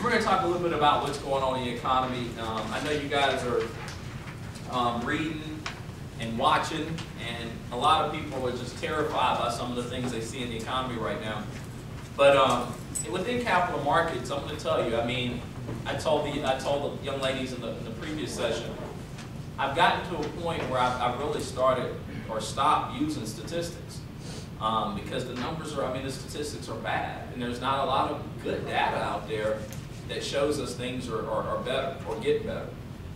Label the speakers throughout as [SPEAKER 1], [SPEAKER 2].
[SPEAKER 1] we're going to talk a little bit about what's going on in the economy. I know you guys are reading and watching, and a lot of people are just terrified by some of the things they see in the economy right now. But within capital markets, I'm going to tell you, I mean, I told the young ladies in the previous session, I've gotten to a point where I've really started or stopped using statistics because the numbers are, I mean, the statistics are bad, and there's not a lot of good data out there that shows us things are better or get better.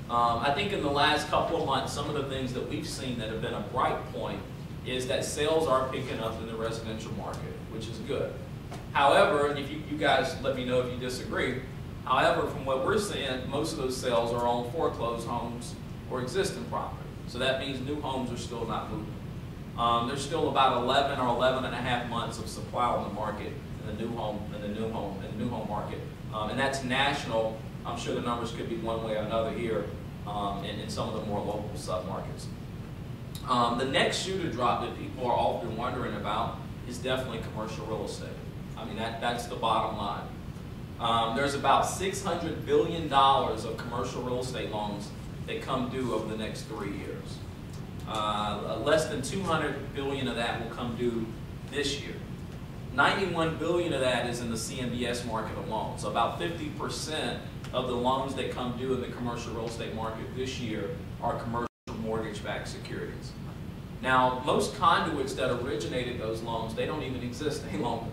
[SPEAKER 1] I think in the last couple of months, some of the things that we've seen that have been a bright point is that sales are picking up in the residential market, which is good. However, and if you guys let me know if you disagree, however, from what we're seeing, most of those sales are on foreclosed homes or existing property. So that means new homes are still not moving. There's still about 11 or 11 and a half months of supply on the market in the new home market, and that's national. I'm sure the numbers could be one way or another here in some of the more local submarkets. The next shoe to drop that people are often wondering about is definitely commercial real estate. I mean, that's the bottom line. There's about $600 billion of commercial real estate loans that come due over the next 3 years. Less than $200 billion of that will come due this year. $91 billion of that is in the CMBS market alone. So about 50% of the loans that come due in the commercial real estate market this year are commercial mortgage-backed securities. Now, most conduits that originated those loans, they don't even exist any longer.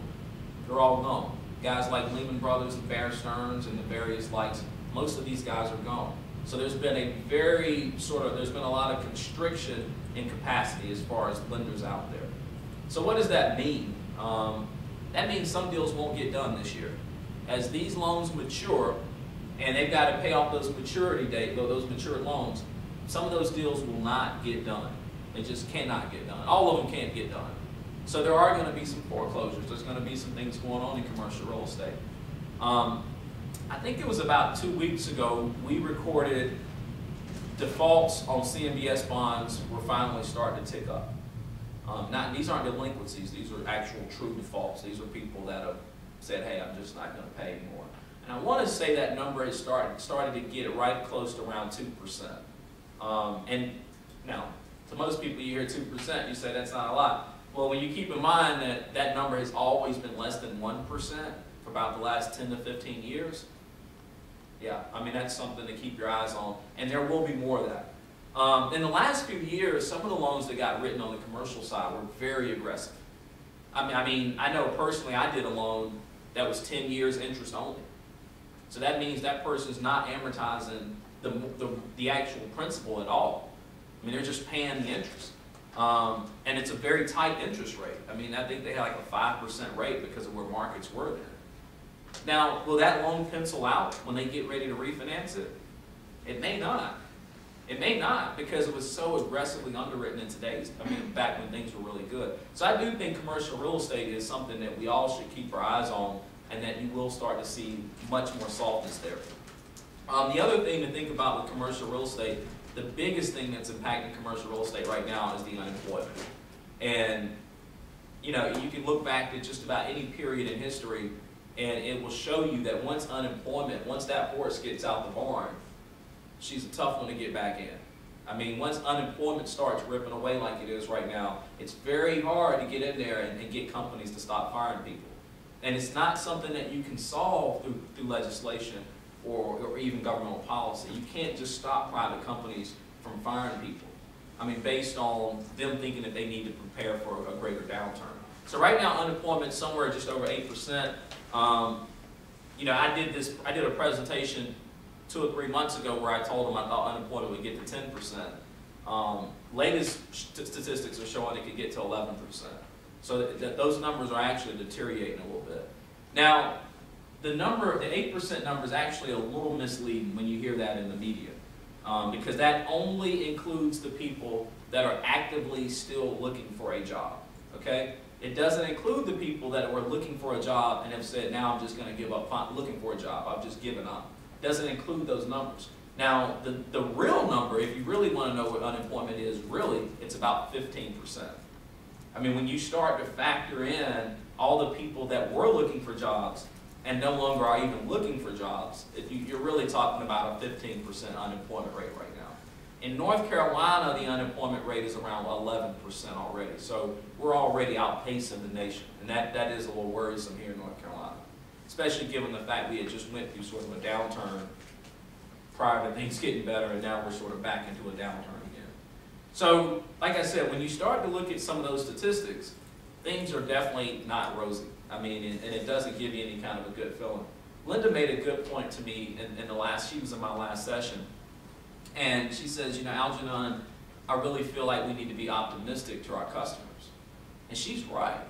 [SPEAKER 1] They're all gone. Guys like Lehman Brothers and Bear Stearns and the various likes, most of these guys are gone. So there's been there's been a lot of constriction in capacity as far as lenders out there. So what does that mean? That means some deals won't get done this year. As these loans mature, and they've got to pay off those maturity date, those matured loans, some of those deals will not get done. They just cannot get done. All of them can't get done. So there are going to be some foreclosures. There's going to be some things going on in commercial real estate. I think it was about 2 weeks ago, we recorded defaults on CMBS bonds were finally starting to tick up. These aren't delinquencies, these are actual true defaults. These are people that have said, hey, I'm just not going to pay anymore. And I want to say that number has started to get right close to around 2%. And now, to most people you hear 2%, you say that's not a lot. Well, when you keep in mind that that number has always been less than 1% for about the last 10 to 15 years, yeah, I mean, that's something to keep your eyes on. And there will be more of that. In the last few years, some of the loans that got written on the commercial side were very aggressive. I mean, I know personally I did a loan that was 10 years interest only. So that means that person's not amortizing the actual principal at all. I mean, they're just paying the interest. And it's a very tight interest rate. I mean, I think they had like a 5% rate because of where markets were then. Now, will that loan pencil out when they get ready to refinance it? It may not. It may not, because it was so aggressively underwritten in back when things were really good. So I do think commercial real estate is something that we all should keep our eyes on, and that you will start to see much more softness there. The other thing to think about with commercial real estate, the biggest thing that's impacting commercial real estate right now is the unemployment. And you know, you can look back to just about any period in history, and it will show you that once that horse gets out the barn, she's a tough one to get back in. I mean, once unemployment starts ripping away like it is right now, it's very hard to get in there and get companies to stop firing people. And it's not something that you can solve through legislation or even governmental policy. You can't just stop private companies from firing people. I mean, based on them thinking that they need to prepare for a greater downturn. So right now, unemployment is somewhere just over 8%. You know, I did a presentation 2 or 3 months ago where I told them I thought unemployment would get to 10%. Latest statistics are showing it could get to 11%. So those numbers are actually deteriorating a little bit. Now, the 8% number is actually a little misleading when you hear that in the media, because that only includes the people that are actively still looking for a job, okay? It doesn't include the people that were looking for a job and have said, now I'm just going to give up looking for a job, I've just given up. It doesn't include those numbers. Now, the real number, if you really want to know what unemployment is, really, it's about 15%. I mean, when you start to factor in all the people that were looking for jobs and no longer are even looking for jobs, you're really talking about a 15% unemployment rate right now. In North Carolina, the unemployment rate is around 11% already. So we're already outpacing the nation. And that is a little worrisome here in North Carolina, especially given the fact we had just went through sort of a downturn prior to things getting better, and now we're sort of back into a downturn again. So, like I said, when you start to look at some of those statistics, things are definitely not rosy. I mean, and it doesn't give you any kind of a good feeling. Linda made a good point to me she was in my last session, and she says, you know, Algenon, I really feel like we need to be optimistic to our customers. And she's right.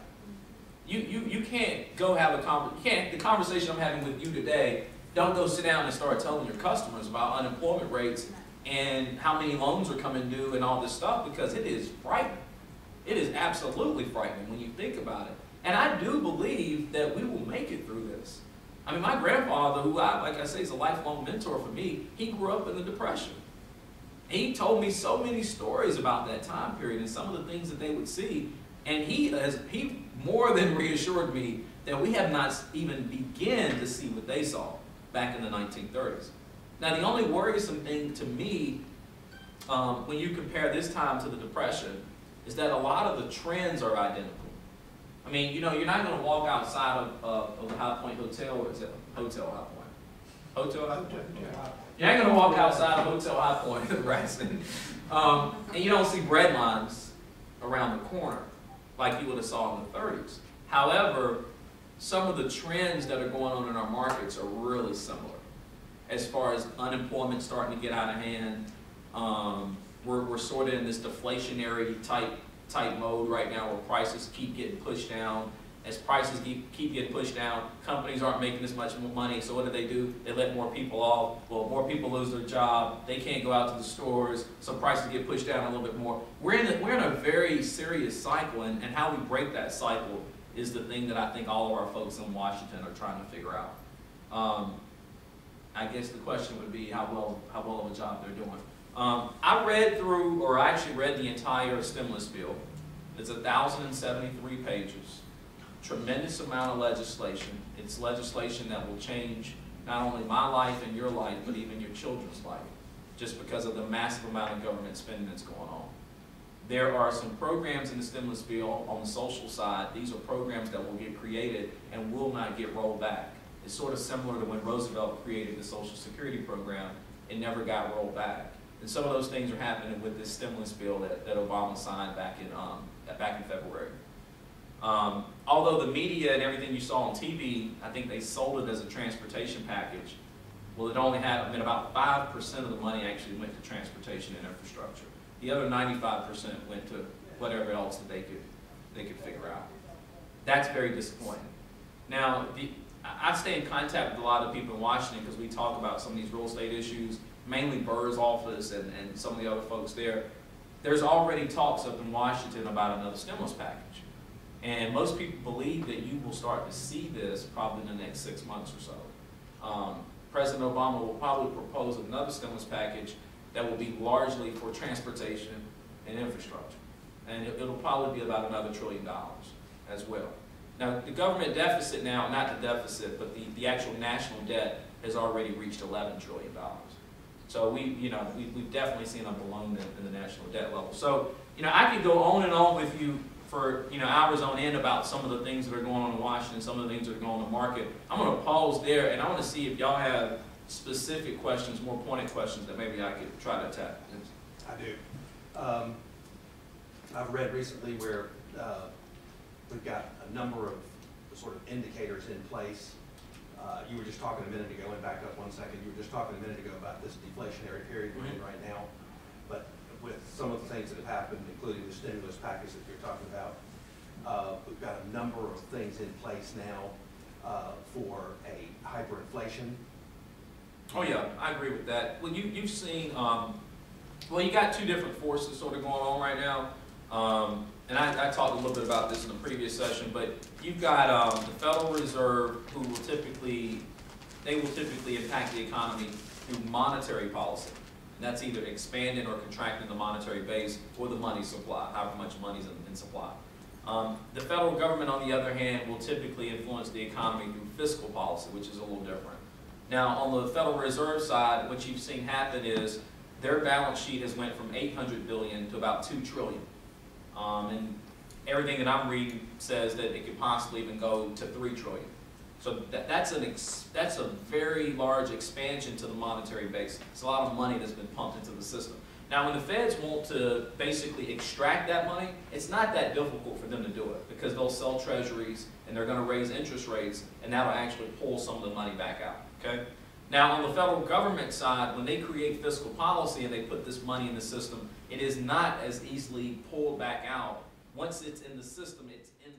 [SPEAKER 1] You can't go have the conversation I'm having with you today, don't go sit down and start telling your customers about unemployment rates and how many loans are coming due and all this stuff, because it is frightening. It is absolutely frightening when you think about it. And I do believe that we will make it through this. I mean, my grandfather, who like I say is a lifelong mentor for me, he grew up in the Depression. He told me so many stories about that time period and some of the things that they would see. And he more than reassured me that we have not even begun to see what they saw back in the 1930s. Now, the only worrisome thing to me when you compare this time to the Depression is that a lot of the trends are identical. I mean, you know, you're not going to walk outside of the High Point Hotel, or is it Hotel High Point? Hotel High Point? Yeah. You're not going to walk outside of Hotel High Point, and you don't see bread lines around the corner like you would have saw in the 30s. However, some of the trends that are going on in our markets are really similar. As far as unemployment starting to get out of hand, we're sort of in this deflationary type mode right now where prices keep getting pushed down. As prices keep getting pushed down, companies aren't making as much money, so what do? They let more people off. Well, more people lose their job. They can't go out to the stores, so prices get pushed down a little bit more. We're in a very serious cycle, and how we break that cycle is the thing that I think all of our folks in Washington are trying to figure out. I guess the question would be how well of a job they're doing. I actually read the entire stimulus bill. It's 1,073 pages. Tremendous amount of legislation. It's legislation that will change not only my life and your life, but even your children's life, just because of the massive amount of government spending that's going on. There are some programs in the stimulus bill on the social side. These are programs that will get created and will not get rolled back. It's sort of similar to when Roosevelt created the Social Security program. It never got rolled back. And some of those things are happening with this stimulus bill that Obama signed back in February. Although the media and everything you saw on TV, I think they sold it as a transportation package. Well, it only had about 5% of the money actually went to transportation and infrastructure. The other 95% went to whatever else that they could figure out. That's very disappointing. Now, I stay in contact with a lot of people in Washington because we talk about some of these real estate issues, mainly Burr's office and some of the other folks there. There's already talks up in Washington about another stimulus package. And most people believe that you will start to see this probably in the next 6 months or so. President Obama will probably propose another stimulus package that will be largely for transportation and infrastructure. And it'll probably be about another $1 trillion as well. Now, the government deficit now, not the deficit, but the actual national debt has already reached $11 trillion. So we've definitely seen a balloon in the national debt level. So, I could go on and on with you for hours on end about some of the things that are going on in Washington, some of the things that are going on in the market. I'm going to pause there, and I want to see if y'all have specific questions, more pointed questions that maybe I could try to attack.
[SPEAKER 2] I do. I've read recently where we've got a number of sort of indicators in place. You were just talking a minute ago, and back up 1 second, you were just talking a minute ago about this deflationary period we're in right now. But with some of the things that have happened, including the stimulus package that you're talking about, we've got a number of things in place now for a hyperinflation.
[SPEAKER 1] Oh yeah, I agree with that. Well, you've seen, well, you got two different forces sort of going on right now. And I talked a little bit about this in the previous session, but you've got the Federal Reserve who will typically impact the economy through monetary policy. And that's either expanding or contracting the monetary base or the money supply, however much money's in supply. The federal government, on the other hand, will typically influence the economy through fiscal policy, which is a little different. Now, on the Federal Reserve side, what you've seen happen is their balance sheet has went from $800 billion to about $2 trillion. And everything that I'm reading says that it could possibly even go to $3 trillion. So that's a very large expansion to the monetary base. It's a lot of money that's been pumped into the system. Now, when the feds want to basically extract that money, it's not that difficult for them to do it because they'll sell treasuries and they're going to raise interest rates, and that'll actually pull some of the money back out. Okay? Now, on the federal government side, when they create fiscal policy and they put this money in the system, it is not as easily pulled back out. Once it's in the system, it's in